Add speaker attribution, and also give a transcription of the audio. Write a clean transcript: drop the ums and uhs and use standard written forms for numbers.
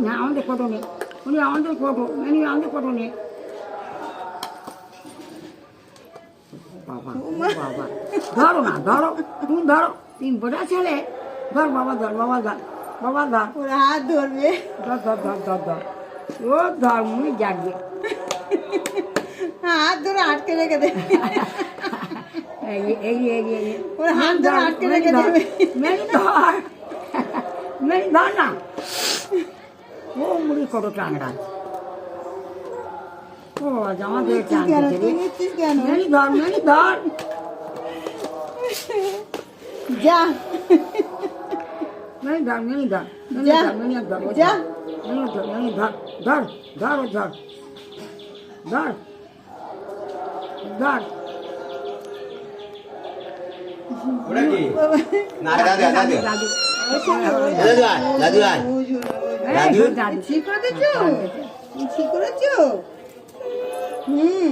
Speaker 1: হ্যাঁ আমাদের ফটো নেই, উনি আমাদের ফটো, উনি আমাদের ফটো নেই। বাবা বাবা, ধরো না, ধরো তুমি, ধরো, তিন ফোটা ছেলে, ধর বাবা, ধর বাবা, ধর বাবা, ধর,
Speaker 2: ওরা হাত ধরবে।
Speaker 1: ধর ধর ধর ধর ধর, ও ধর, মুই জাগবে।
Speaker 2: হাত ধরে আটকে রেখে দেবে।
Speaker 1: এই এই এই এই
Speaker 2: ওর হাত ধরে আটকে রেখে দেবে।
Speaker 1: মেরি ধর, মেরি ধর না, ও মুড়ি কত টাংরা, ও জামা দিয়ে
Speaker 2: তুই কেন,
Speaker 1: টানছে
Speaker 2: তুই
Speaker 1: রে।
Speaker 2: নিচ্ছিস কেন?
Speaker 1: মেরি ধর, মেরি ধর,
Speaker 2: যা
Speaker 1: মেরি ধর, মেরি ধর, মেরি
Speaker 2: যা,
Speaker 1: ধর, মেরি ধর, ও
Speaker 2: যা।
Speaker 1: ধর, মেরি ধর, মেরি ধর, ধর ধর, ও ধর, ধর ধর।
Speaker 3: ওটা কি? না, দাদু, দাদু।
Speaker 1: দাদু,
Speaker 3: দাদু আয়, দাদু আয়।
Speaker 1: এই,
Speaker 3: দাদু?
Speaker 1: দাদু
Speaker 2: ঠিক করেছো? ঠিক করেছো? হুম।